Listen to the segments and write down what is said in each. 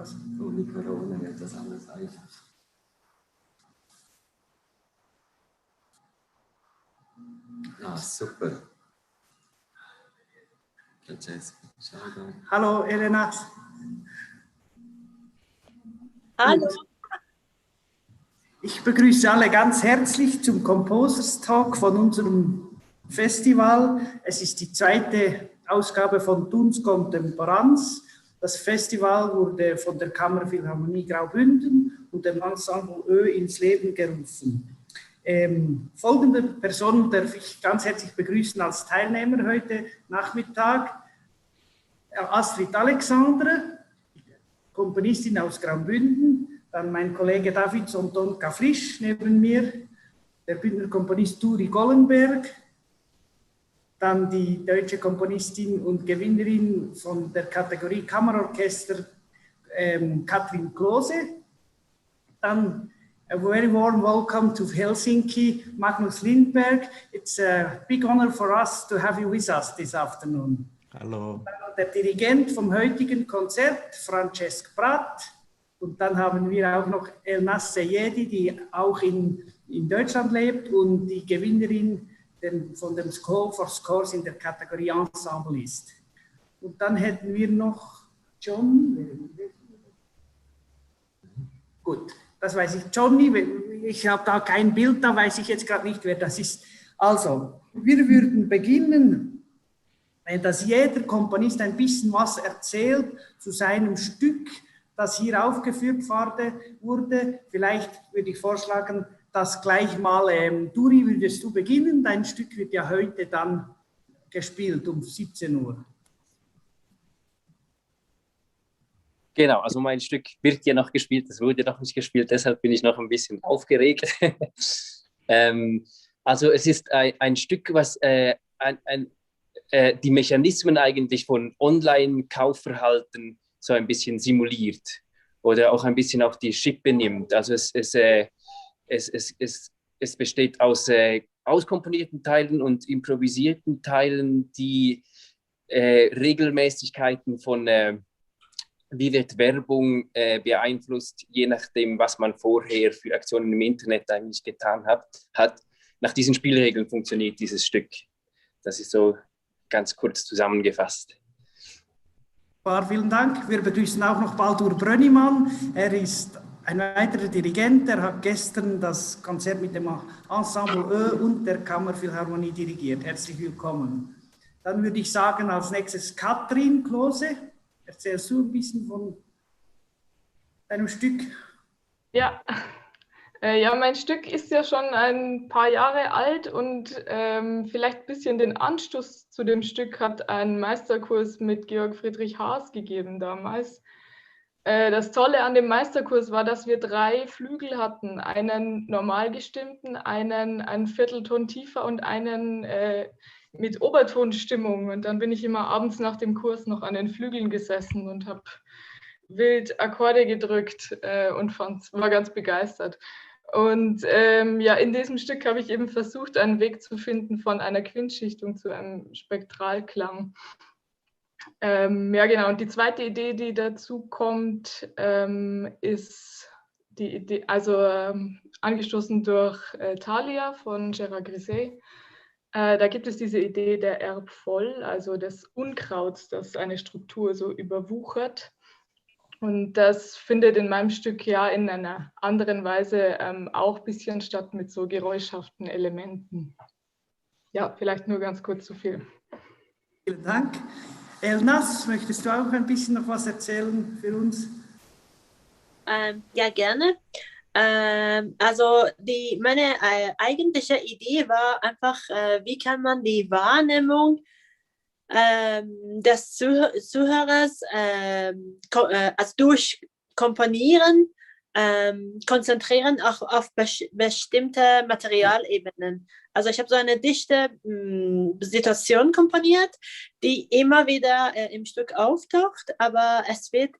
Also ohne Corona wird das alles einfach. Ah, super. Francesc, hallo Elnaz. Hallo. Ich begrüße alle ganz herzlich zum Composers Talk von unserem Festival. Es ist die zweite Ausgabe von Thuns Contemporans. Das Festival wurde von der Kammerphilharmonie Graubünden und dem Ensemble Ö ins Leben gerufen. Folgende Personen darf ich ganz herzlich begrüßen als Teilnehmer heute Nachmittag. Astrid Alexandre, Komponistin aus Graubünden, dann mein Kollege David Sontòn Caflisch neben mir, der Bündner Komponist Duri Collenberg, dann die deutsche Komponistin und Gewinnerin von der Kategorie Kammerorchester Katrin Klose, dann a very warm welcome to Helsinki, Magnus Lindberg. It's a big honor for us to have you with us this afternoon. Hallo. Der Dirigent vom heutigen Konzert, Francesc Prat. Und dann haben wir auch noch Elnaz Seyedi, die auch in Deutschland lebt und die Gewinnerin von dem School for Scores in der Kategorie Ensemble ist. Und dann hätten wir noch Johnny. Gut. Das weiß ich, Johnny, ich habe da kein Bild, da weiß ich jetzt gerade nicht, wer das ist. Also, wir würden beginnen, dass jeder Komponist ein bisschen was erzählt zu seinem Stück, das hier aufgeführt wurde. Vielleicht würde ich vorschlagen, dass gleich mal, Duri, würdest du beginnen? Dein Stück wird ja heute dann gespielt um 17 Uhr. Genau, also mein Stück wird ja noch gespielt, es wurde noch nicht gespielt, deshalb bin ich noch ein bisschen aufgeregt. Also es ist ein Stück, was die Mechanismen eigentlich von Online-Kaufverhalten so ein bisschen simuliert oder auch ein bisschen auf die Schippe nimmt. Also es besteht aus auskomponierten Teilen und improvisierten Teilen, die Regelmäßigkeiten von wie wird Werbung beeinflusst, je nachdem, was man vorher für Aktionen im Internet eigentlich getan hat. Nach diesen Spielregeln funktioniert dieses Stück. Das ist so ganz kurz zusammengefasst. Vielen Dank. Wir begrüßen auch noch Baldur Brönnimann. Er ist ein weiterer Dirigent. Er hat gestern das Konzert mit dem Ensemble Ö und der Kammerphilharmonie dirigiert. Herzlich willkommen. Dann würde ich sagen, als nächstes Katrin, Klose. Erzählst du ein bisschen von deinem Stück? Ja. Ja, mein Stück ist ja schon ein paar Jahre alt und vielleicht ein bisschen den Anstoß zu dem Stück hat ein Meisterkurs mit Georg Friedrich Haas gegeben damals. Das Tolle an dem Meisterkurs war, dass wir 3 Flügel hatten, einen normal gestimmten, einen ein Viertelton tiefer und einen mit Obertonstimmung. Und dann bin ich immer abends nach dem Kurs noch an den Flügeln gesessen und habe wild Akkorde gedrückt und war ganz begeistert. Und ja, in diesem Stück habe ich eben versucht, einen Weg zu finden von einer Quintschichtung zu einem Spektralklang. Ja, genau. Und die zweite Idee, die dazu kommt, ist die Idee, also angestoßen durch Thalia von Gérard Griset. Da gibt es diese Idee der Erbvoll, also des Unkrauts, das eine Struktur so überwuchert. Und das findet in meinem Stück ja in einer anderen Weise auch ein bisschen statt mit so geräuschhaften Elementen. Ja, vielleicht nur ganz kurz so viel. Vielen Dank. Elnaz, möchtest du auch ein bisschen noch was erzählen für uns? Ja, gerne. Also meine eigentliche Idee war einfach, wie kann man die Wahrnehmung des Zuhörers also durch Komponieren konzentrieren auch auf bestimmte Materialebenen. Also ich habe so eine dichte Situation komponiert, die immer wieder im Stück auftaucht, aber es wird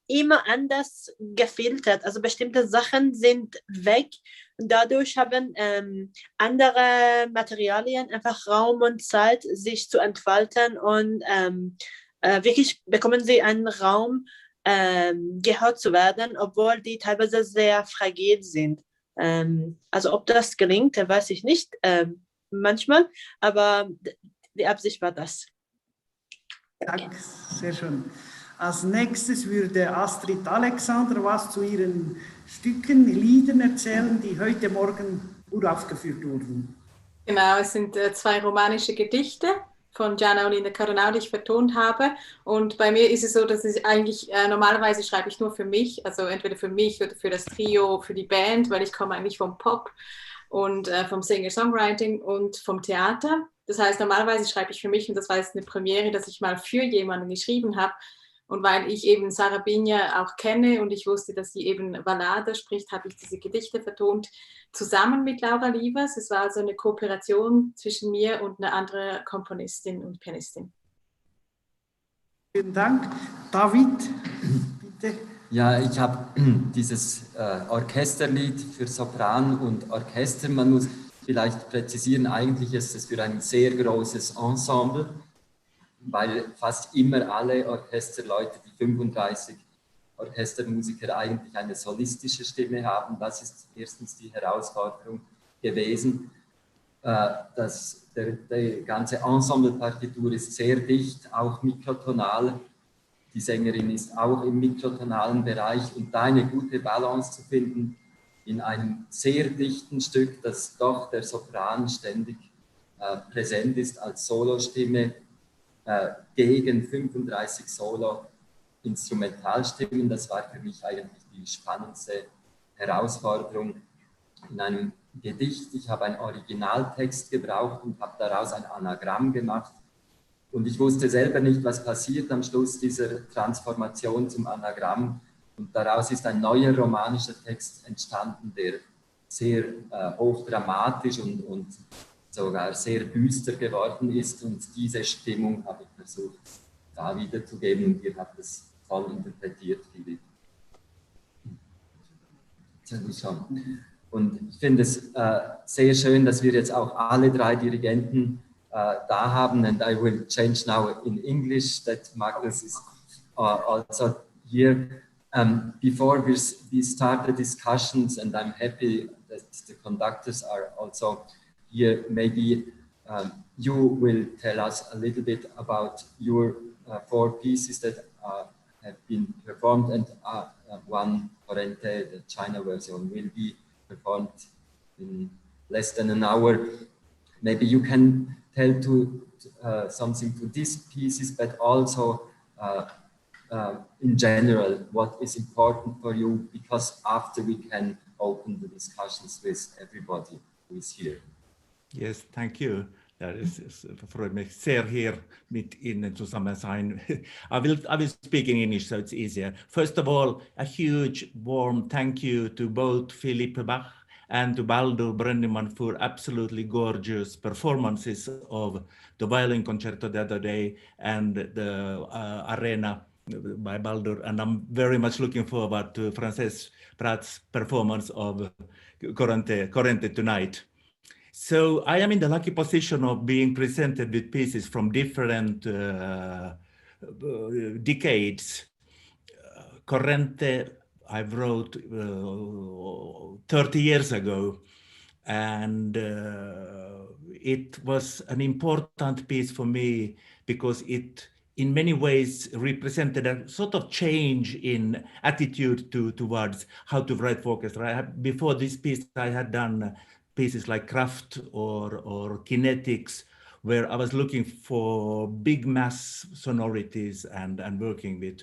immer anders gefiltert. Also bestimmte Sachen sind weg und dadurch haben andere Materialien einfach Raum und Zeit, sich zu entfalten und wirklich bekommen sie einen Raum, gehört zu werden, obwohl die teilweise sehr fragil sind. Also ob das gelingt, weiß ich nicht, manchmal, aber die Absicht war das. Danke, sehr schön. Als nächstes würde Astrid Alexandre was zu ihren Stücken, Liedern erzählen, die heute Morgen uraufgeführt wurden. Genau, es sind 2 romanische Gedichte von Gianna und Linda Caronau, die ich vertont habe. Und bei mir ist es so, dass ich eigentlich, normalerweise schreibe ich nur für mich, also entweder für mich oder für das Trio, für die Band, weil ich komme eigentlich vom Pop und vom Singer-Songwriting und vom Theater. Das heißt, normalerweise schreibe ich für mich und das war jetzt eine Premiere, dass ich mal für jemanden geschrieben habe. Und weil ich eben Sarah Binja auch kenne und ich wusste, dass sie eben Ballade spricht, habe ich diese Gedichte vertont, zusammen mit Laura Lievers. Es war also eine Kooperation zwischen mir und einer anderen Komponistin und Pianistin. Vielen Dank. David, bitte. Ja, ich habe dieses Orchesterlied für Sopran und Orchester. Man muss vielleicht präzisieren, eigentlich ist es für ein sehr großes Ensemble, weil fast immer alle Orchesterleute, die 35 Orchestermusiker, eigentlich eine solistische Stimme haben. Das ist erstens die Herausforderung gewesen, dass die ganze Ensemblepartitur ist sehr dicht, auch mikrotonal. Die Sängerin ist auch im mikrotonalen Bereich und da eine gute Balance zu finden in einem sehr dichten Stück, dass doch der Sopran ständig präsent ist als Solostimme, gegen 35 Solo-Instrumentalstimmen. Das war für mich eigentlich die spannendste Herausforderung in einem Gedicht. Ich habe einen Originaltext gebraucht und habe daraus ein Anagramm gemacht. Und ich wusste selber nicht, was passiert am Schluss dieser Transformation zum Anagramm. Und daraus ist ein neuer romanischer Text entstanden, der sehr hochdramatisch und sogar sehr düster geworden ist und diese Stimmung habe ich versucht da wiederzugeben und ihr habt es voll interpretiert, Philippe. Und ich finde es sehr schön, dass wir jetzt auch alle 3 Dirigenten da haben, and I will change now in English that Magnus is also here. Before we start the discussions, and I'm happy that the conductors are also here, maybe you will tell us a little bit about your 4 pieces that have been performed, and one Corrente, the China version, will be performed in less than an hour. Maybe you can tell something to these pieces, but also in general, what is important for you, because after we can open the discussions with everybody who is here. Yes, thank you. Es freut mich sehr, hier mit Ihnen zusammen sein. I will speak in English, so it's easier. First of all, a huge, warm thank you to both Philippe Bach and to Baldur Brönnimann for absolutely gorgeous performances of the violin concerto the other day and the Arena by Baldur. And I'm very much looking forward to Francesc Prat's performance of Corrente tonight. So I am in the lucky position of being presented with pieces from different decades. Corrente I wrote 30 years ago, and it was an important piece for me because it in many ways represented a sort of change in attitude towards how to write for orchestra. Before this piece I had done pieces like Kraft or Kinetics, where I was looking for big mass sonorities and working with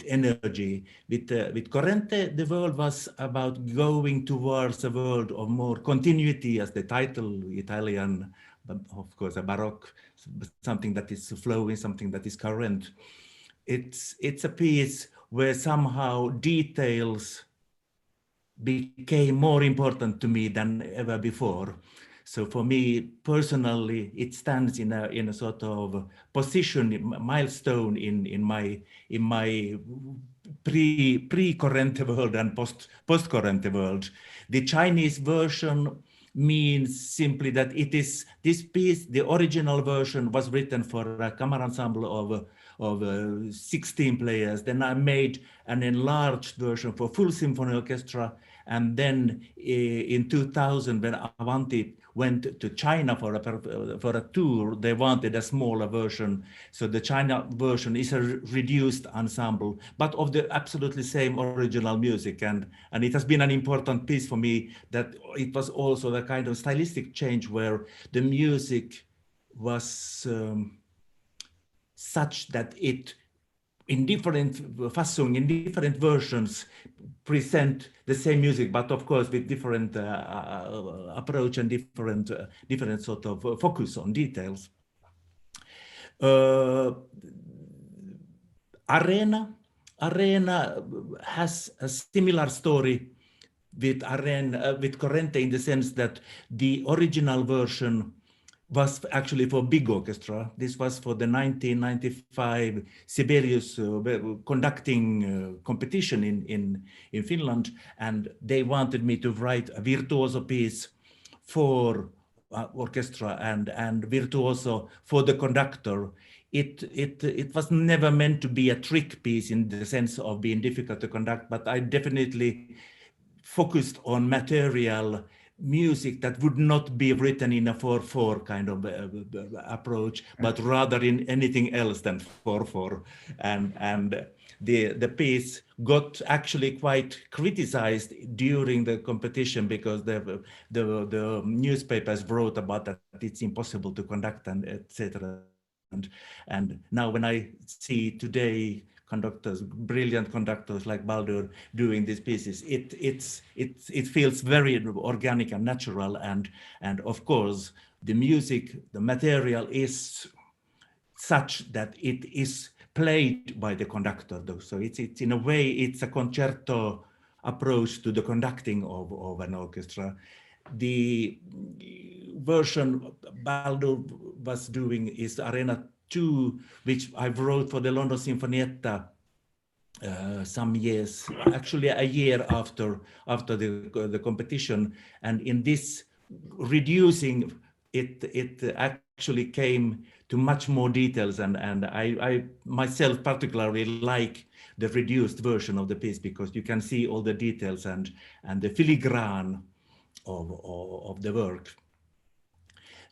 energy. With Corrente, the world was about going towards a world of more continuity, as the title, Italian, of course, a Baroque, something that is flowing, something that is current. It's a piece where somehow details became more important to me than ever before. So for me personally, it stands in a sort of position, milestone in my pre-Corrente world and post-Corrente world. The Chinese version means simply that it is this piece, the original version was written for a camera ensemble 16 players. Then I made an enlarged version for full symphony orchestra. And then in 2000, when Avanti went to China for a tour, they wanted a smaller version. So the China version is a reduced ensemble, but of the absolutely same original music. And it has been an important piece for me that it was also a kind of stylistic change where the music was such that it, in different façon, in different versions, present the same music, but of course with different approach and different sort of focus on details. Arena has a similar story with Corrente in the sense that the original version was actually for big orchestra. This was for the 1995 Sibelius conducting competition in Finland, and they wanted me to write a virtuoso piece for orchestra and virtuoso for the conductor. It was never meant to be a trick piece in the sense of being difficult to conduct, but I definitely focused on material music that would not be written in a 4/4 kind of approach, but rather in anything else than 4/4. And the piece got actually quite criticized during the competition because the newspapers wrote about that it's impossible to conduct and etc. And now when I see today conductors, brilliant conductors like Baldur doing these pieces, it feels very organic and natural, and of course the music, the material is such that it is played by the conductor though. So it's in a way it's a concerto approach to the conducting of an orchestra. The version Baldur was doing is Arena 2, which I wrote for the London Sinfonietta some years, actually a year after the competition. And in this reducing, it actually came to much more details, and I myself particularly like the reduced version of the piece because you can see all the details and the filigrane of the work.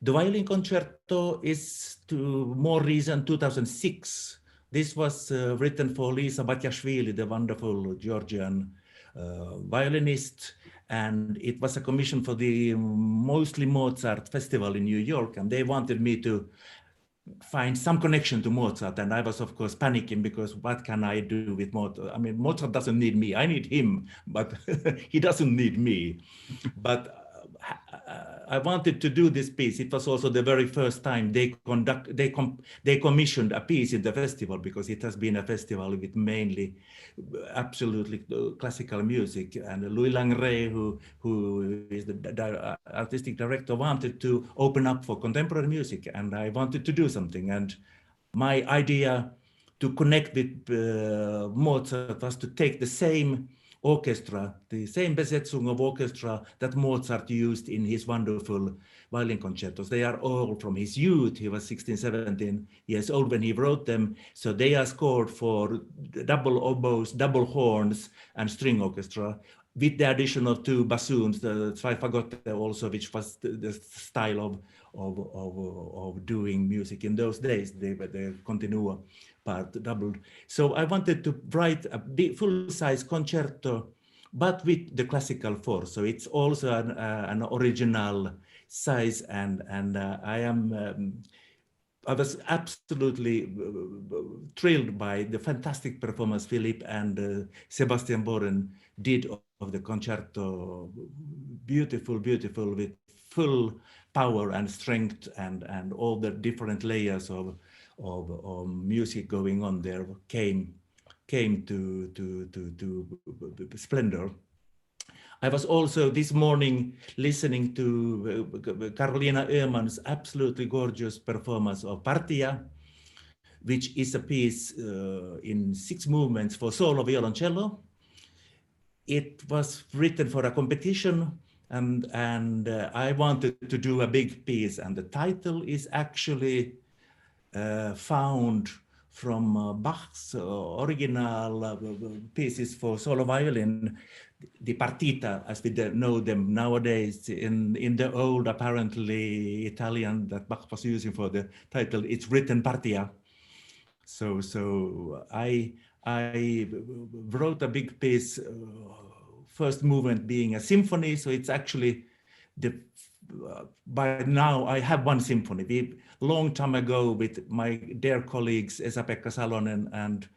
The violin concerto is to more recent 2006. This was written for Liisa Batyashvili, the wonderful Georgian violinist, and it was a commission for the mostly Mozart festival in New York, and they wanted me to find some connection to Mozart, and I was of course panicking because what can I do with Mozart? I mean, Mozart doesn't need me, I need him, but he doesn't need me. But I wanted to do this piece. It was also the very first time they commissioned a piece in the festival, because it has been a festival with mainly absolutely classical music. And Louis Langret, who is the artistic director, wanted to open up for contemporary music, and I wanted to do something. And my idea to connect with Mozart was to take the same orchestra, the same Besetzung of orchestra that Mozart used in his wonderful violin concertos. They are all from his youth. He was 16, 17 years old when he wrote them. So they are scored for double oboes, double horns, and string orchestra, with the addition of 2 bassoons, the zwei fagotte also, which was the style of doing music in those days. They were the continuo part doubled. So I wanted to write a full-size concerto, but with the classical force. So it's also an original size, and I was absolutely thrilled by the fantastic performance Philippe and Sebastian Boren did of the concerto. Beautiful, beautiful, with full power and strength, and all the different layers of music going on there came to splendor. I was also this morning listening to Carolina Öhman's absolutely gorgeous performance of Partia, which is a piece in 6 movements for solo violoncello. It was written for a competition, and I wanted to do a big piece, and the title is actually found Bach's original pieces for solo violin, the partita, as we know them nowadays, in the old, apparently Italian that Bach was using for the title, it's written partia. So I wrote a big piece, first movement being a symphony. So it's actually by now I have one symphony. Long time ago with my dear colleagues Esa-Pekka Salonen and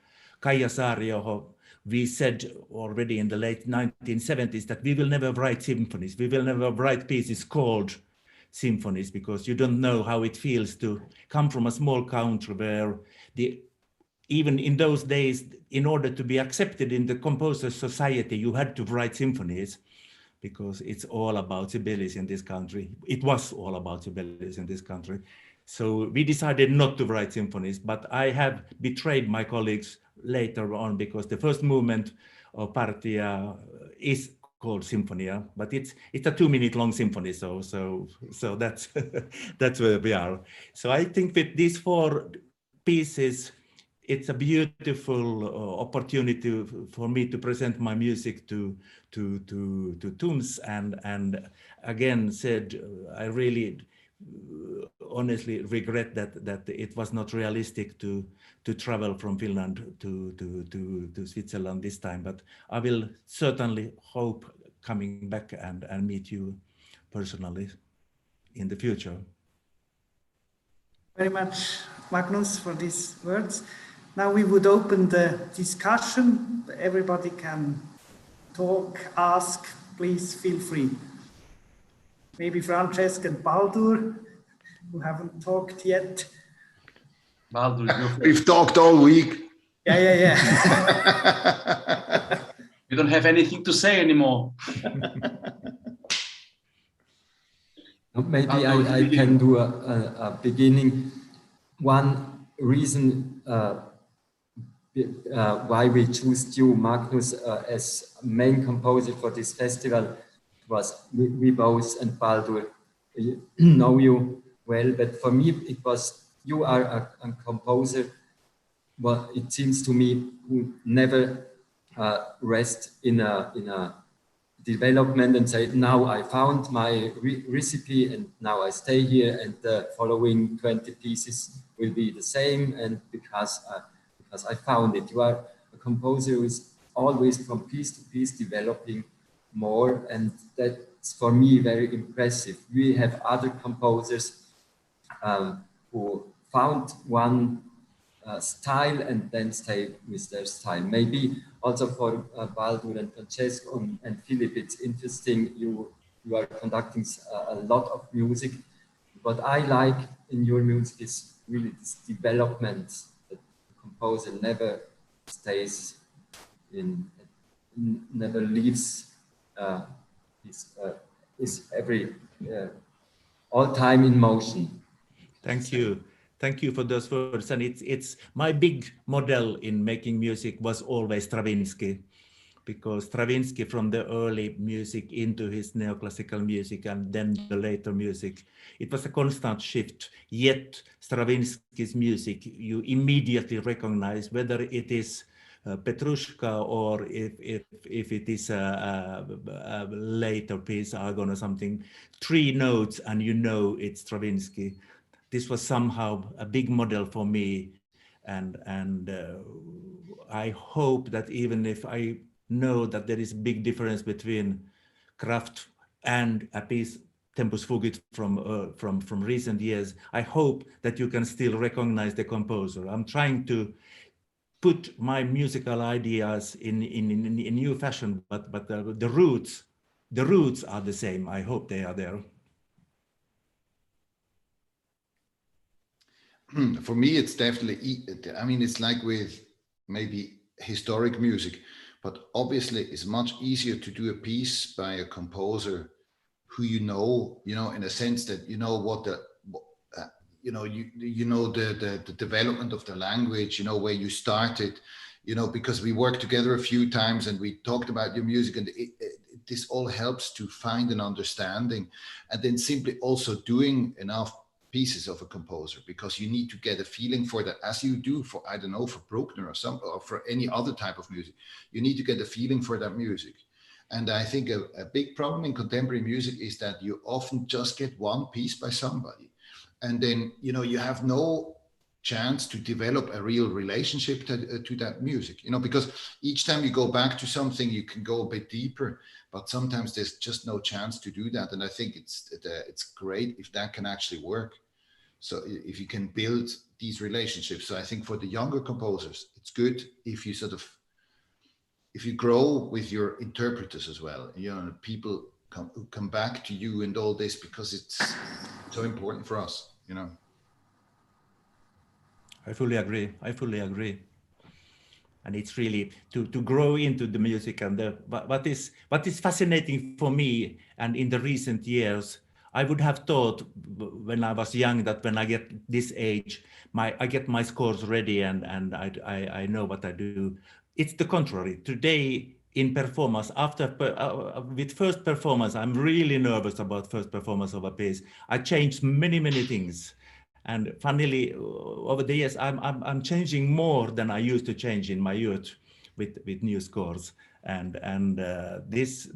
Kaija Saarioho, we said already in the late 1970s that we will never write symphonies. We will never write pieces called symphonies, because you don't know how it feels to come from a small country where even in those days, in order to be accepted in the Composers Society, you had to write symphonies, because it's all about Sibelius in this country. It was all about Sibelius in this country. So we decided not to write symphonies, but I have betrayed my colleagues later on, because the first movement of Partia is called Symphonia, but it's a 2-minute long symphony. So that's that's where we are. So I think with these 4 pieces, it's a beautiful opportunity for me to present my music to tunes, and again said, I really honestly regret that it was not realistic to travel from Finland to Switzerland this time, but I will certainly hope coming back and meet you personally in the future. Very much, Magnus, for these words. Now we would open the discussion. Everybody can talk, ask, please feel free. Maybe Francesc and Baldur, who haven't talked yet. Baldur, we've talked all week. Yeah. We don't have anything to say anymore. Maybe I can do a beginning. One reason why we choose you, Magnus, as main composer for this festival was we both, and Baldur, know you well, but for me it was, you are a composer, but it seems to me, who never rest in a development and say, now I found my recipe and now I stay here and the following 20 pieces will be the same, and because I found it. You are a composer who is always from piece to piece developing more, and that's for me very impressive. We have other composers who found one style and then stay with their style. Maybe also for Baldur and Francesc and Philippe, it's interesting, you are conducting a lot of music. What I like in your music is really this development, that the composer never stays in, never leaves is every all time in motion. Thank you. Thank you for those words. And it's my big model in making music was always Stravinsky, because Stravinsky, from the early music into his neoclassical music and then the later music, it was a constant shift. Yet Stravinsky's music, you immediately recognize whether it is Petrushka or if it is a later piece, Argon or something, 3 notes and you know it's Stravinsky. This was somehow a big model for me, and I hope that even if I know that there is a big difference between Kraft and a piece Tempus Fugit from recent years, I hope that you can still recognize the composer. I'm trying to put my musical ideas in new fashion, but the roots are the same. I hope they are there. For me, it's definitely, I mean, it's like with maybe historic music, but obviously it's much easier to do a piece by a composer who you know, in a sense that you know what the, you know the development of the language, you know where you started, because we worked together a few times and we talked about your music, and this all helps to find an understanding, and then simply also doing enough pieces of a composer, because you need to get a feeling for that, as you do for, I don't know, for Bruckner or for any other type of music. You need to get a feeling for that music. And I think a big problem in contemporary music is that you often just get one piece by somebody. And then, you know, you have no chance to develop a real relationship to that music, you know, because each time you go back to something, you can go a bit deeper, but sometimes there's just no chance to do that. And I think it's great if that can actually work. So if you can build these relationships. So I think for the younger composers, it's good if you if you grow with your interpreters as well, you know, people come back to you and all this, because it's so important for us, you know. I fully agree. And it's really to grow into the music. And what is fascinating for me, and in the recent years, I would have thought when I was young that when I get this age, I get my scores ready and I know what I do. It's the contrary. Today in performance, with first performance, I'm really nervous about first performance of a piece. I changed many things. And funnily, over the years, I'm changing more than I used to change in my youth with new scores. And this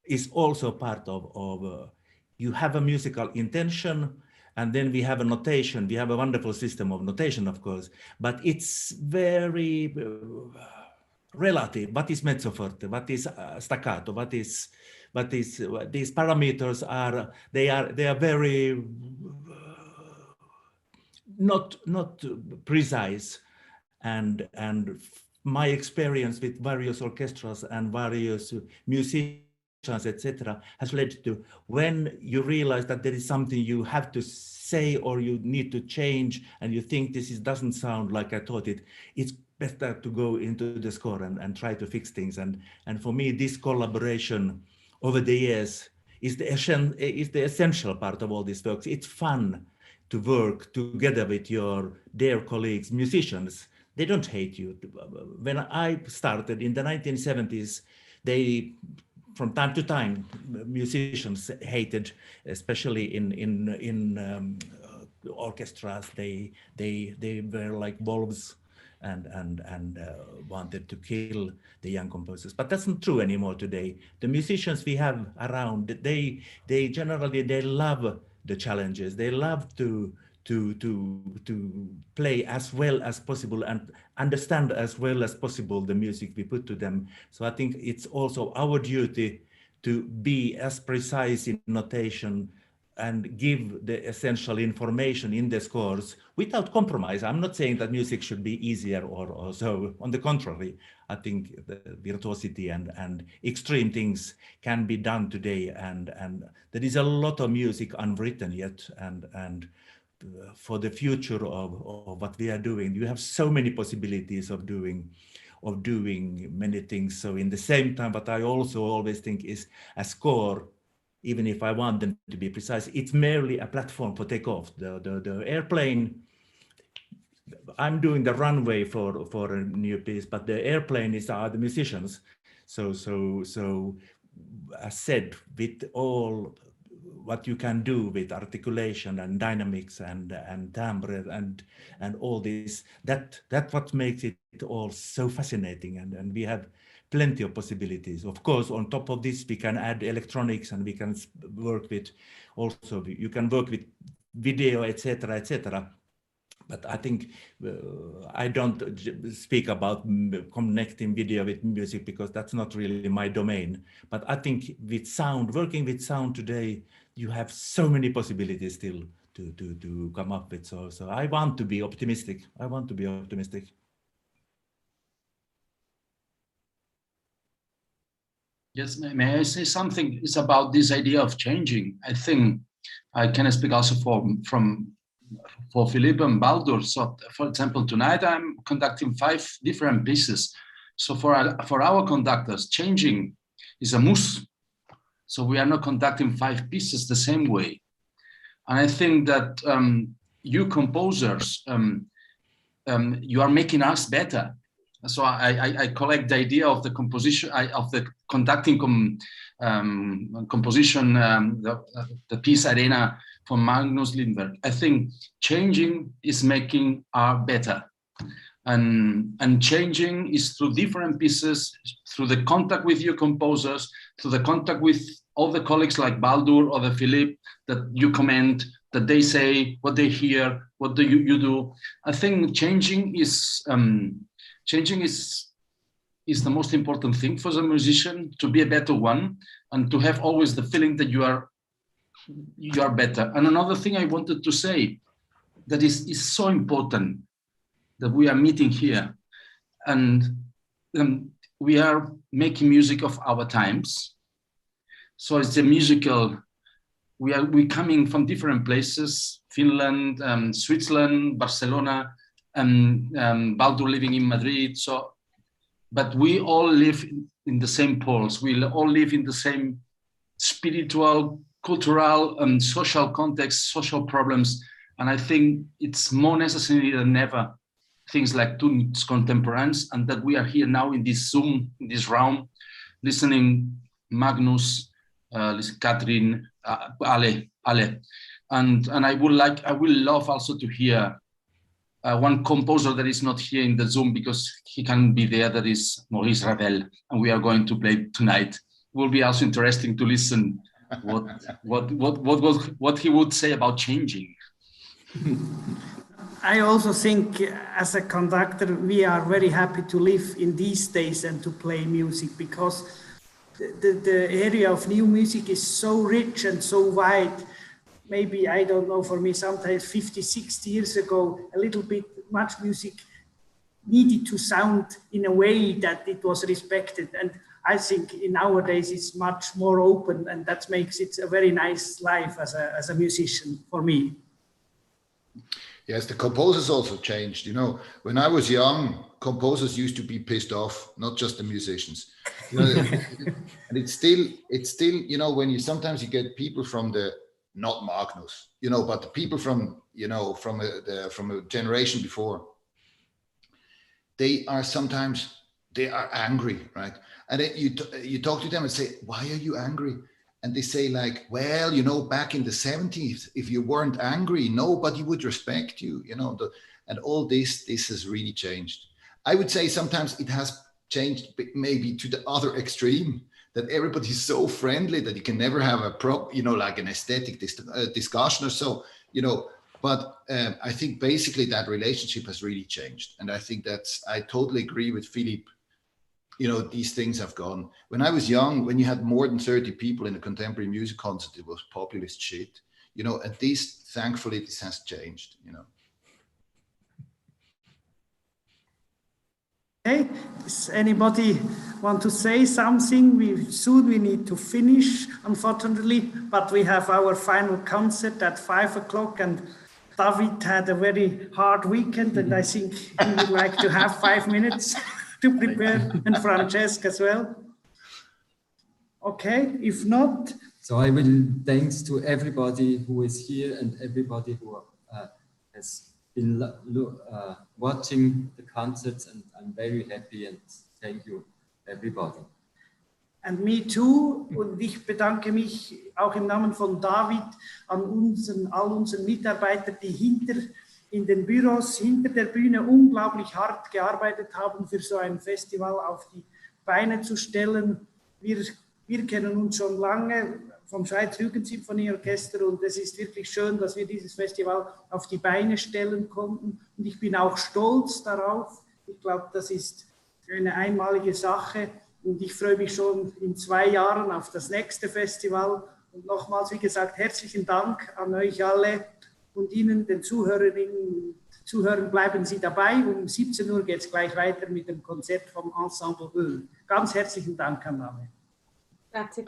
is also part of you have a musical intention, and then we have a notation. We have a wonderful system of notation, of course, but it's very relative. What is mezzo forte? What is staccato? What is these parameters are? They are very not precise, and my experience with various orchestras and various musicians, etc., has led to, when you realize that there is something you have to say or you need to change, and you think this doesn't sound like I thought it, it's better to go into the score and try to fix things. And for me, this collaboration over the years is the essential part of all these works. It's fun to work together with your dear colleagues, musicians. They don't hate you. When I started in the 1970s, from time to time, musicians hated, especially in orchestras. They were like wolves and wanted to kill the young composers. But that's not true anymore today. The musicians we have around, they generally love the challenges. They love to play as well as possible and understand as well as possible the music we put to them. So I think it's also our duty to be as precise in notation and give the essential information in the scores without compromise. I'm not saying that music should be easier or so. On the contrary, I think the virtuosity and extreme things can be done today, and there is a lot of music unwritten yet, and for the future of what we are doing, you have so many possibilities of doing many things. So in the same time, what I also always think is a score, even if I want them to be precise, it's merely a platform for takeoff. The airplane, I'm doing the runway for a new piece, but the airplane are the musicians. So as said, with all what you can do with articulation and dynamics and timbre and all this, that's what makes it all so fascinating, and we have plenty of possibilities. Of course, on top of this, we can add electronics, and we can work with, also you can work with video, etc., etc. But I think I don't speak about connecting video with music, because that's not really my domain. But I think with sound, working with sound today, you have so many possibilities still to come up with. So I want to be optimistic. Yes, may I say something? It's about this idea of changing. I think I can speak also for Philippe and Baldur. So, for example, tonight I'm conducting 5 different pieces. So for our conductors, changing is a must. So we are not conducting 5 pieces the same way. And I think that you composers, you are making us better. So I collect the idea of the composition, of the conducting composition, the piece Arena from Magnus Lindberg. I think changing is making art better. And changing is through different pieces, through the contact with your composers, through the contact with all the colleagues like Baldur or the Philippe that you comment, that they say what they hear, what do you do. I think changing is the most important thing for the musician, to be a better one and to have always the feeling that you are better. And another thing I wanted to say that is so important, that we are meeting here and we are making music of our times. So it's a musical, we're coming from different places, Finland, Switzerland, Barcelona, Baldur living in Madrid. So, but we all live in the same poles. We all live in the same spiritual, cultural, and social context, social problems. And I think it's more necessary than ever, things like Contemporans, and that we are here now in this Zoom, in this round, listening Magnus, Katrin, Ale. And I will love also to hear one composer that is not here in the Zoom because he can't be there, that is Maurice Ravel, and we are going to play tonight. It will be also interesting to listen what he would say about changing. I also think as a conductor, we are very happy to live in these days and to play music, because the area of new music is so rich and so wide. Maybe, I don't know, for me, sometimes 50, 60 years ago, a little bit much music needed to sound in a way that it was respected. And I think in nowadays it's much more open, and that makes it a very nice life as a musician for me. Yes, the composers also changed. You know, when I was young, composers used to be pissed off, not just the musicians. You know, and it's still, you know, when sometimes you get people from not Magnus, you know, but the people from, you know, from a generation before, they are angry, right? And then you talk to them and say, why are you angry? And they say like, well, you know, back in the 70s, if you weren't angry, nobody would respect you, you know, and all this has really changed. I would say sometimes it has changed maybe to the other extreme, that everybody's so friendly that you can never have you know, like an aesthetic discussion or so, you know, but I think basically that relationship has really changed. And I think I totally agree with Philippe. You know, these things have gone. When I was young, when you had more than 30 people in a contemporary music concert, it was populist shit, you know, and thankfully, this has changed, you know. Okay, does anybody want to say something? Soon we need to finish, unfortunately, but we have our final concert at 5 o'clock, and David had a very hard weekend, and I think he would like to have 5 minutes to prepare, and Francesc as well. Okay, if not. So I will thanks to everybody who is here and everybody who has been watching the concerts, and I'm very happy, and thank you everybody. And me too. Und ich bedanke mich auch im Namen von David an all unseren Mitarbeitern, die in den Büros hinter der Bühne unglaublich hart gearbeitet haben, für so ein Festival auf die Beine zu stellen. Wir kennen uns schon lange vom Schweizer Jugendsymphonieorchester, und es ist wirklich schön, dass wir dieses Festival auf die Beine stellen konnten. Und ich bin auch stolz darauf. Ich glaube, das ist eine einmalige Sache, und ich freue mich schon in 2 Jahren auf das nächste Festival. Und nochmals, wie gesagt, herzlichen Dank an euch alle. Und Ihnen, den Zuhörerinnen, Zuhörern, bleiben Sie dabei. Um 17 Uhr geht es gleich weiter mit dem Konzert vom Ensemble Öl. Ganz herzlichen Dank an alle. Grazie.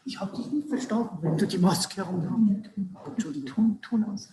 Ich habe dich nicht verstanden, wenn du die Maske anhast. Entschuldigung. Ton aus.